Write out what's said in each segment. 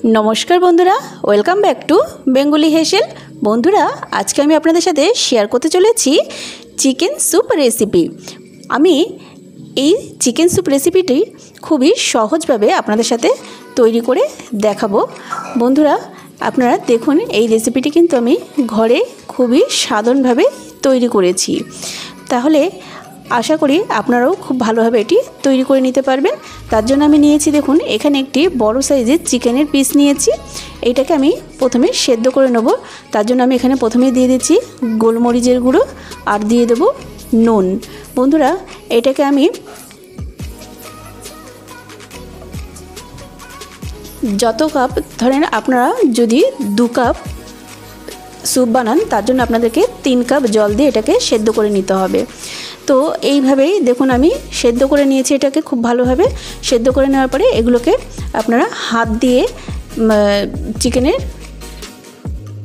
नमस्कार बंधुरा welcome back to Bengali हेसेल। बंधुरा आज के आपनादेर साथे शेयर करते चलेछि चिकेन सूप रेसिपि। आमी এই চিকেন सूप रेसिपिटी खूबই সহজভাবে আপনাদের সাথে তৈরি করে দেখাবো। বন্ধুরা আপনারা দেখুন এই রেসিপিটি কিন্তু আমি ঘরে খুবই সাধারণভাবে তৈরি করেছি। তাহলে आशा करी आपनाराও खूब भालोभाবে এটি তৈরি করে নিতে পারবেন। তার জন্য আমি নিয়েছি দেখুন এখানে একটি বড় সাইজের চিকেনের পিস নিয়েছি। এটাকে আমি প্রথমে সেদ্ধ করে নেব। তার জন্য আমি এখানে প্রথমে দিয়ে দিচ্ছি গোলমরিচের গুঁড়ো আর দিয়ে দেব নুন। বন্ধুরা এটাকে আমি যত কাপ ধরেন আপনারা যদি 2 কাপ सूप बनान तार जोन्नो आपनादेरके 3 কাপ जल दिए एटाके सेদ্ধ करे निते होबे। तो এইভাবেই দেখুন আমি সেদ্ধ করে নিয়েছি। এটাকে খুব ভালোভাবে সেদ্ধ করে নেওয়ার পরে এগুলোকে আপনারা হাত দিয়ে চিকেনের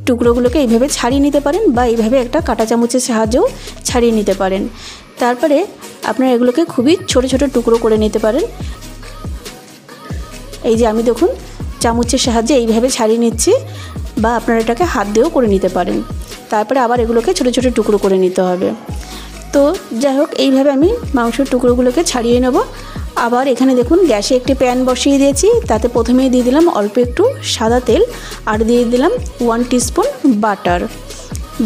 টুকরোগুলোকে এইভাবে ছাড়িয়ে নিতে পারেন বা এইভাবে একটা কাঁটা চামচের সাহায্যেও ছাড়িয়ে নিতে পারেন। তারপরে আপনারা এগুলোকে খুবই ছোট ছোট টুকরো করে নিতে পারেন। এই যে আমি দেখুন চামচের সাহায্যে এইভাবে ছাড়িয়ে নিচ্ছি বা আপনারা এটাকে হাত দিয়েও করে নিতে পারেন। তারপরে আবার এগুলোকে ছোট ছোট টুকরো করে নিতে হবে। তো যাই হোক এইভাবে আমি মাংসের টুকরোগুলোকে ছাড়িয়ে নেব। আবার এখানে দেখুন গ্যাসে একটি প্যান বসিয়ে দিয়েছি। তাতে প্রথমেই দিয়ে দিলাম অল্প একটু সাদা তেল আর দিয়ে দিলাম 1 টিস্পুন বাটার।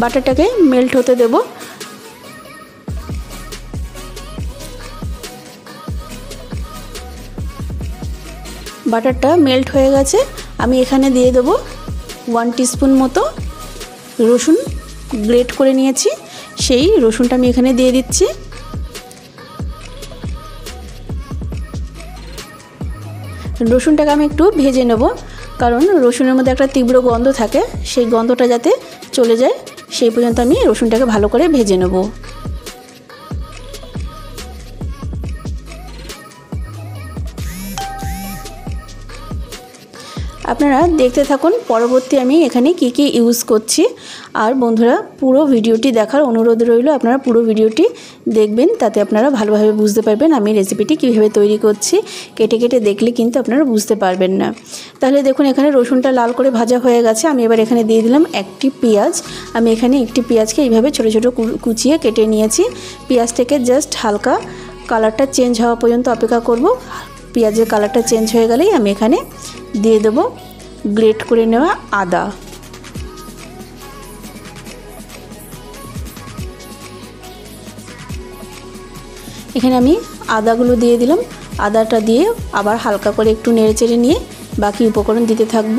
বাটারটাকে মেল্ট হতে দেব। বাটারটা মেল্ট হয়ে গেছে। আমি এখানে দিয়ে দেব 1 টিস্পুন মতো রসুন গ্রেট করে নিয়েছি। সেই রসুনটা আমি এখানে দিয়ে দিচ্ছি। রসুনটাকে আমি একটু ভেজে নেব, কারণ রসুনের মধ্যে একটা তীব্র গন্ধ থাকে, সেই গন্ধটা যাতে চলে যায় সেই পর্যন্ত আমি রসুনটাকে ভালো করে ভেজে নেব। আপনারা দেখতে থাকুন পরবর্তী আমি এখানে কি কি ইউজ করছি। আর বন্ধুরা পুরো ভিডিওটি দেখার অনুরোধ রইল, আপনারা পুরো ভিডিওটি দেখবেন, তাতে আপনারা ভালোভাবে বুঝতে পারবেন আমি রেসিপিটি কীভাবে তৈরি করছি। কেটে কেটে দেখলে কিন্তু আপনারা বুঝতে পারবেন না। তাহলে দেখুন এখানে রসুনটা লাল করে ভাজা হয়ে গেছে। আমি এবার এখানে দিয়ে দিলাম একটি পেঁয়াজ। আমি এখানে একটি পেঁয়াজকে এইভাবে ছোটো ছোটো কুচিয়ে কেটে নিয়েছি। পেঁয়াজটাকে জাস্ট হালকা কালারটা চেঞ্জ হওয়া পর্যন্ত অপেক্ষা করব। পেঁয়াজের কালারটা চেঞ্জ হয়ে গেলেই আমি এখানে দিয়ে দেব গ্রেট করে নেওয়া আদা। এখানে আমি আদাগুলো দিয়ে দিলাম। আদাটা দিয়ে আবার হালকা করে একটু নেড়েচেড়ে নিয়ে বাকি উপকরণ দিতে থাকব।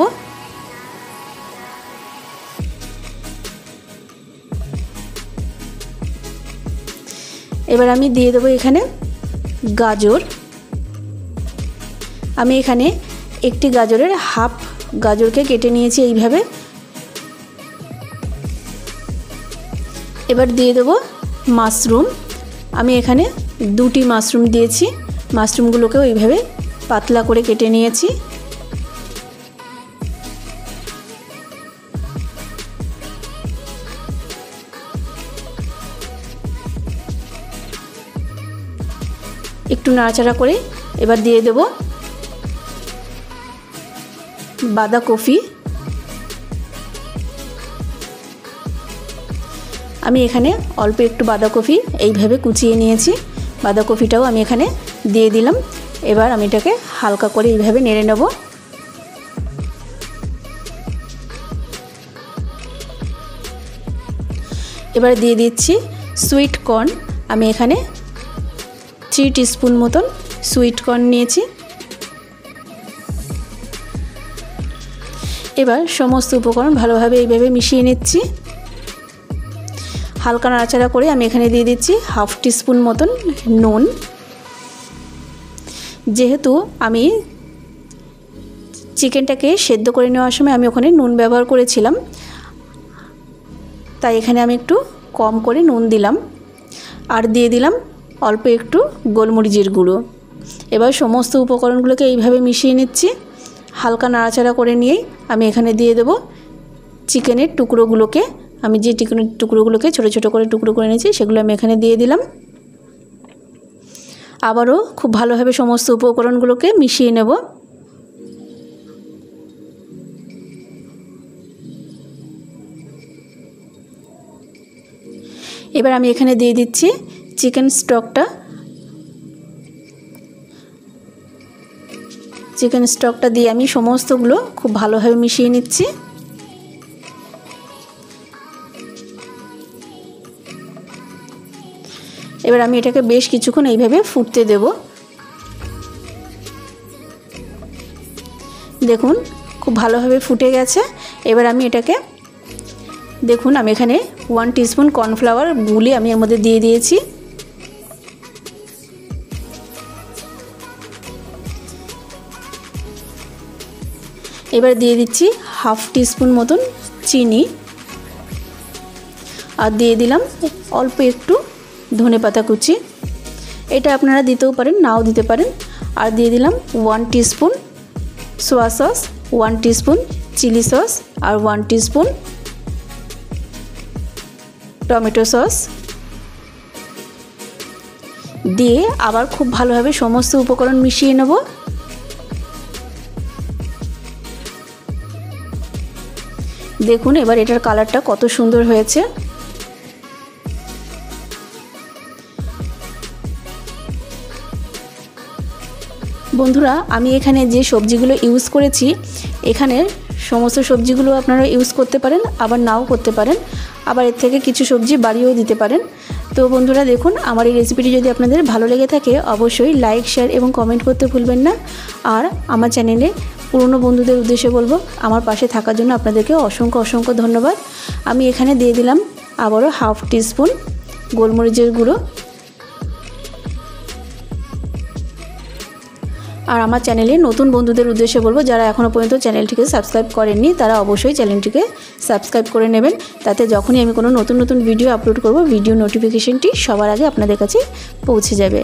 এবার আমি দিয়ে দেবো এখানে গাজর। আমি এখানে একটি গাজরের হাফ গাজরকে কেটে নিয়েছি এইভাবে। এবার দিয়ে দেবো মাশরুম। আমি এখানে 2টি মাশরুম দিয়েছি। মাশরুমগুলোকেও এইভাবে পাতলা করে কেটে নিয়েছি। একটু নাড়াচাড়া করে এবার দিয়ে দেব বাঁধাকপি। আমি এখানে অল্প একটু বাঁধাকপি এইভাবে কুচিয়ে নিয়েছি। বাঁধাকপিটাও আমি এখানে দিয়ে দিলাম। এবার আমি এটাকে হালকা করে এইভাবে নেড়ে নেব। এবার দিয়ে দিচ্ছি সুইট কর্ন। আমি এখানে 3 টিস্পুন মতন সুইট কর্ন নিয়েছি। এবার সমস্ত উপকরণ ভালোভাবে এইভাবে মিশিয়ে নিচ্ছি। হালকা নাড়াচাড়া করে আমি এখানে দিয়ে দিচ্ছি 1/2 টিস্পুন মতন নুন। যেহেতু আমি চিকেনটাকে সেদ্ধ করে নেওয়ার সময় আমি ওখানে নুন ব্যবহার করেছিলাম, তাই এখানে আমি একটু কম করে নুন দিলাম। আর দিয়ে দিলাম অল্প একটু গোলমরিচের গুঁড়ো। এবার সমস্ত উপকরণগুলোকে এইভাবে মিশিয়ে নিচ্ছি। হালকা নাড়াচাড়া করে নিয়েই আমি এখানে দিয়ে দেব চিকেনের টুকরোগুলোকে। আমি যে চিকেনের টুকরোগুলোকে ছোটো ছোটো করে টুকরো করে নিয়েছি সেগুলো আমি এখানে দিয়ে দিলাম। আবারও খুব ভালোভাবে সমস্ত উপকরণগুলোকে মিশিয়ে নেব। এবার আমি এখানে দিয়ে দিচ্ছি চিকেন স্টকটা। চিকেন স্টকটা দিয়ে আমি সমস্তগুলো খুব ভালোভাবে মিশিয়ে নিচ্ছি। এবার আমি এটাকে বেশ কিছুক্ষণ এইভাবে ফুটতে দেব। দেখুন খুব ভালোভাবে ফুটে গেছে। এবার আমি এটাকে দেখুন আমি এখানে 1 টিস্পুন কর্নফ্লাওয়ার গুলে আমি এর মধ্যে দিয়ে দিয়েছি। এবার দিয়ে দিচ্ছি হাফ টিস্পুন মতন চিনি, আর দিয়ে দিলাম অল্প একটু ধনেপাতা কুচি। এটা আপনারা দিতেও পারেন, নাও দিতে পারেন। আর দিয়ে দিলাম 1 teaspoon soya sauce, 1 teaspoon chilli sauce, আর 1 টিস্পুন টমেটো সস দিয়ে আবার খুব ভালোভাবে সমস্ত উপকরণ মিশিয়ে নেব। দেখুন এবার এটার কালারটা কত সুন্দর হয়েছে। বন্ধুরা আমি এখানে যে সবজিগুলো ইউজ করেছি, এখানে সমস্ত সবজিগুলো আপনারা ইউজ করতে পারেন, আবার নাও করতে পারেন, আবার এর থেকে কিছু সবজি বাড়িয়েও দিতে পারেন। তো বন্ধুরা দেখুন আমার এই রেসিপিটি যদি আপনাদের ভালো লেগে থাকে অবশ্যই লাইক, শেয়ার এবং কমেন্ট করতে ভুলবেন না। আর আমার চ্যানেলে পুরনো বন্ধুদের উদ্দেশ্যে বলবো আমার পাশে থাকার জন্য আপনাদেরকে অসংখ্য অসংখ্য ধন্যবাদ। আমি এখানে দিয়ে দিলাম আবারও হাফ টিস্পুন গোলমরিচের গুঁড়ো। আর আমার চ্যানেলে নতুন বন্ধুদের উদ্দেশ্যে বলবো যারা এখনও পর্যন্ত চ্যানেলটিকে সাবস্ক্রাইব করেননি তারা অবশ্যই চ্যানেলটিকে সাবস্ক্রাইব করে নেবেন, তাতে যখনই আমি কোনো নতুন নতুন ভিডিও আপলোড করব ভিডিও নোটিফিকেশনটি সবার আগে আপনাদের কাছে পৌঁছে যাবে।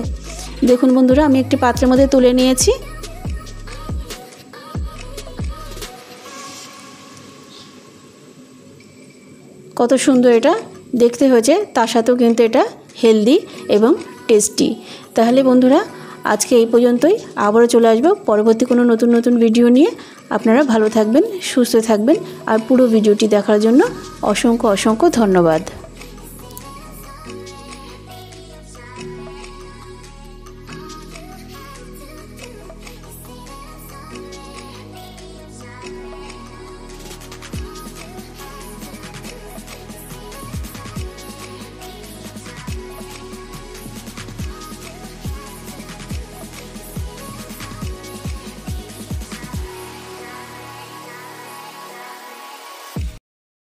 দেখুন বন্ধুরা আমি একটি পাত্রের মধ্যে তুলে নিয়েছি। কত সুন্দর এটা দেখতে হয়েছে, তার সাথেও কিন্তু এটা হেলদি এবং টেস্টি। তাহলে বন্ধুরা আজকে এই পর্যন্তই, আবারও চলে আসবো পরবর্তী কোনো নতুন নতুন ভিডিও নিয়ে। আপনারা ভালো থাকবেন, সুস্থ থাকবেন, আর পুরো ভিডিওটি দেখার জন্য অসংখ্য অসংখ্য ধন্যবাদ।